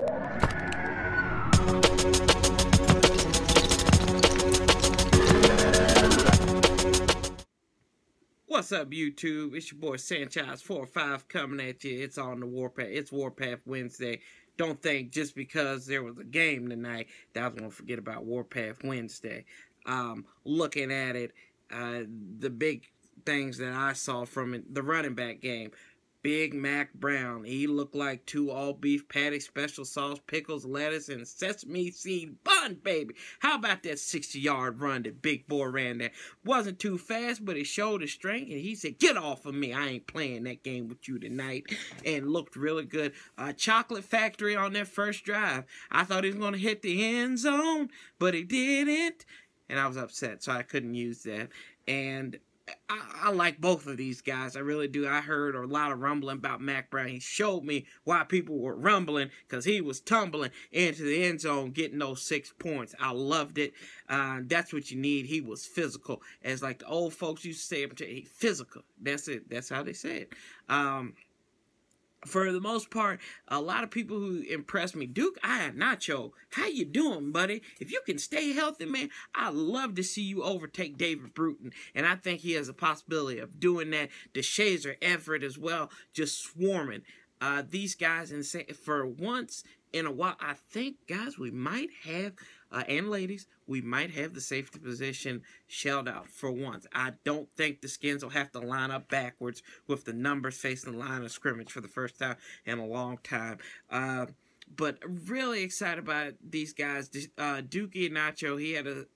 What's up, YouTube? It's your boy Sanchez45 coming at you. It's on the Warpath. It's Warpath Wednesday. Don't think just because there was a game tonight that I was going to forget about Warpath Wednesday. Looking at it, the big things that I saw from it, the running back game. Big Mac Brown. He looked like 2 all-beef patties, special sauce, pickles, lettuce, and sesame seed bun, baby. How about that 60-yard run that Big Boy ran there? Wasn't too fast, but it showed his strength, and he said, "Get off of me. I ain't playing that game with you tonight." And looked really good. Chocolate Factory on that first drive. I thought he was going to hit the end zone, but he didn't. And I was upset, so I couldn't use that. And I like both of these guys. I really do. I heard a lot of rumbling about Mac Brown. He showed me why people were rumbling, because he was tumbling into the end zone getting those 6 points. I loved it. That's what you need. He was physical. As like the old folks used to say, physical. That's it. That's how they say it. For the most part, a lot of people who impressed me. Duke Nacho, how you doing, buddy? If you can stay healthy, man, I'd love to see you overtake David Bruton. And I think he has a possibility of doing that. DeShazer Everett as well, just swarming. These guys, for once in a while, I think, guys, we might have, and ladies, we might have the safety position shelled out for once. I don't think the Skins will have to line up backwards with the numbers facing the line of scrimmage for the first time in a long time. But really excited about these guys. Dookie Nacho, he had a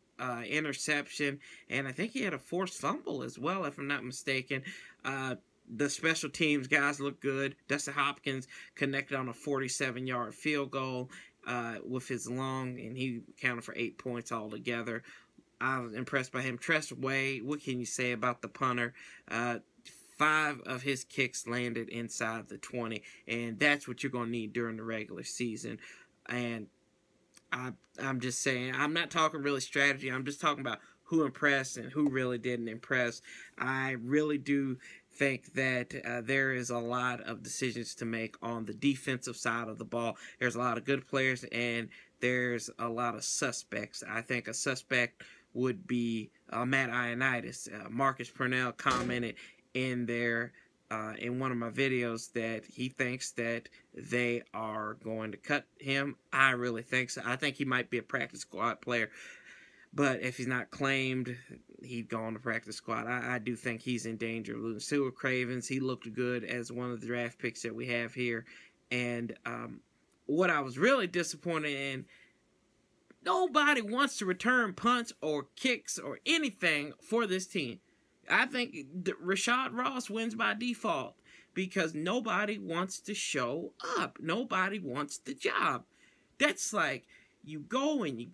interception, and I think he had a forced fumble as well, if I'm not mistaken. The special teams guys look good. Dustin Hopkins connected on a 47-yard field goal with his long, and he counted for 8 points altogether. I was impressed by him. Tress Way, what can you say about the punter? 5 of his kicks landed inside the 20, and that's what you're going to need during the regular season. And I'm just saying, I'm not talking really strategy. I'm just talking about who impressed and who really didn't impress. I really do think that there is a lot of decisions to make on the defensive side of the ball. There's a lot of good players, and there's a lot of suspects. I think a suspect would be Matt Ioannidis. Marcus Purnell commented in one of my videos that he thinks that they are going to cut him. I really think so. I think he might be a practice squad player, but if he's not claimed, he'd go on the practice squad. I do think he's in danger of losing. Stewart Cravens, he looked good as one of the draft picks that we have here. And what I was really disappointed in, nobody wants to return punts or kicks or anything for this team. I think Rashad Ross wins by default because nobody wants to show up. Nobody wants the job. That's like, you go in the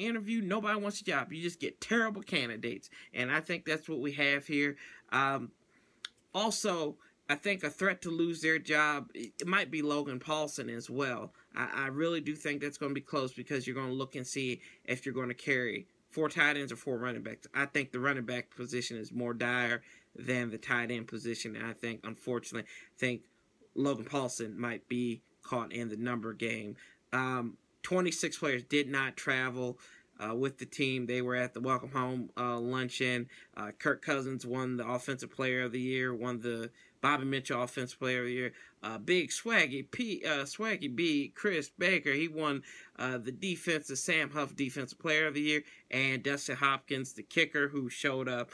interview, nobody wants a job. You just get terrible candidates. And I think that's what we have here. Also, I think a threat to lose their job, it might be Logan Paulson as well. I really do think that's going to be close because you're going to look and see if you're going to carry 4 tight ends or 4 running backs. I think the running back position is more dire than the tight end position. And I think, unfortunately, Logan Paulson might be caught in the number game. 26 players did not travel with the team. They were at the Welcome Home luncheon. Kirk Cousins won the Offensive Player of the Year, won the Bobby Mitchell Offensive Player of the Year. Big Swaggy B, Chris Baker, he won the Sam Huff Defensive Player of the Year. And Dustin Hopkins, the kicker who showed up,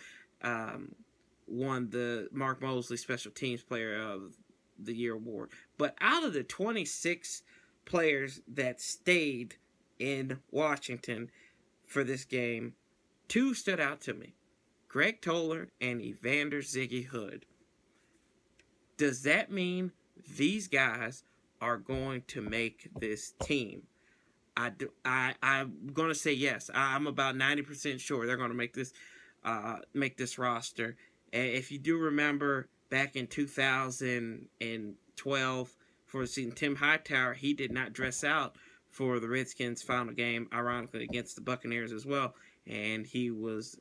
won the Mark Mosley Special Teams Player of the Year award. But out of the 26 players that stayed in Washington for this game, 2 stood out to me. Greg Toller and Evander Ziggy Hood. Does that mean these guys are going to make this team? I'm going to say yes. I'm about 90% sure they're going to make this roster. And if you do remember back in 2012 for the season, Tim Hightower, he did not dress out for the Redskins' final game, ironically against the Buccaneers as well, and he was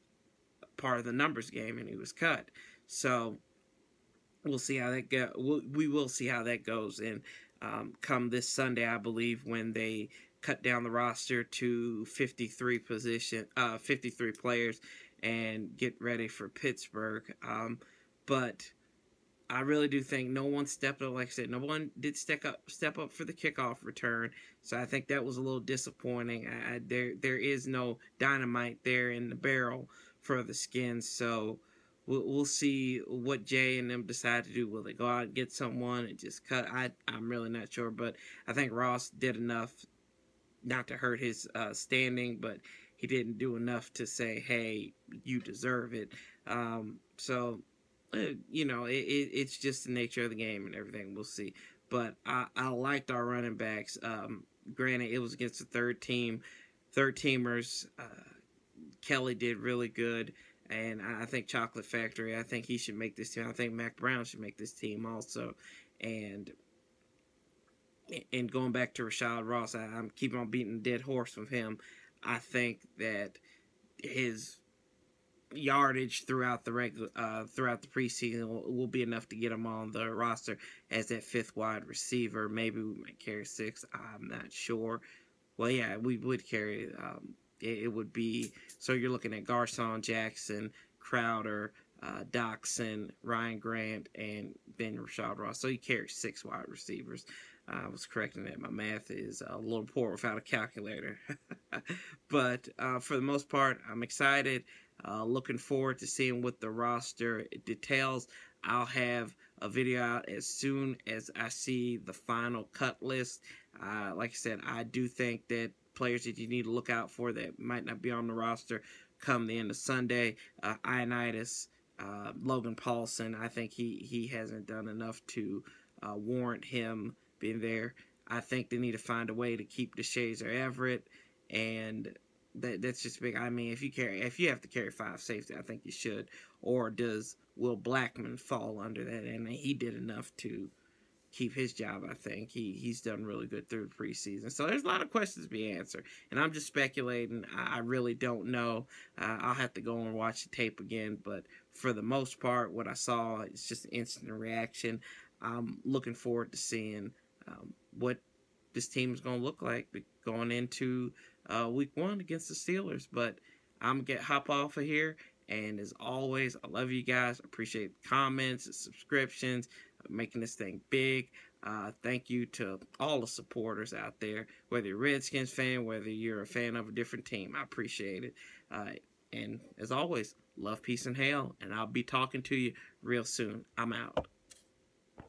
part of the numbers game and he was cut. So we'll see how that we will see how that goes. And come this Sunday, I believe, when they cut down the roster to 53 players and get ready for Pittsburgh. But I really do think no one stepped up. Like I said, no one did step up for the kickoff return. So I think that was a little disappointing. There is no dynamite there in the barrel for the Skins. So we'll see what Jay and them decide to do. Will they go out and get someone and just cut? I'm really not sure. But I think Ross did enough not to hurt his standing, but he didn't do enough to say, hey, you deserve it. So, you know, it's just the nature of the game and everything. We'll see. But I liked our running backs. Granted, it was against the third teamers. Kelly did really good. And I think Chocolate Factory, I think he should make this team. I think Mac Brown should make this team also. And going back to Rashad Ross, I'm keeping on beating a dead horse with him. I think that his yardage throughout the preseason will be enough to get him on the roster as that fifth wide receiver. Maybe we might carry 6. I'm not sure. Well, yeah, we would carry. It would be, so you're looking at Garcon, Jackson, Crowder, Doxson, Ryan Grant, and then Rashad Ross. So he carries 6 wide receivers. I was correcting that. My math is a little poor without a calculator. But for the most part, I'm excited. Looking forward to seeing what the roster details. I'll have a video out as soon as I see the final cut list. Like I said, I do think that players that you need to look out for that might not be on the roster come the end of Sunday. Ioannidis, Logan Paulson, I think he hasn't done enough to warrant him being there. I think they need to find a way to keep DeShazer Everett, and that's just big. I mean, if you have to carry 5 safety, I think you should. Or does Will Blackman fall under that? And he did enough to keep his job, I think. He's done really good through the preseason. So there's a lot of questions to be answered. And I'm just speculating. I really don't know. I'll have to go and watch the tape again. But for the most part, what I saw is just an instant reaction. I'm looking forward to seeing what this team is going to look like going into week 1 against the Steelers. But I'm going to hop off of here. And as always, I love you guys. Appreciate the comments, the subscriptions, making this thing big. Thank you to all the supporters out there, whether you're a Redskins fan, whether you're a fan of a different team. I appreciate it. And as always, love, peace, and hail. And I'll be talking to you real soon. I'm out.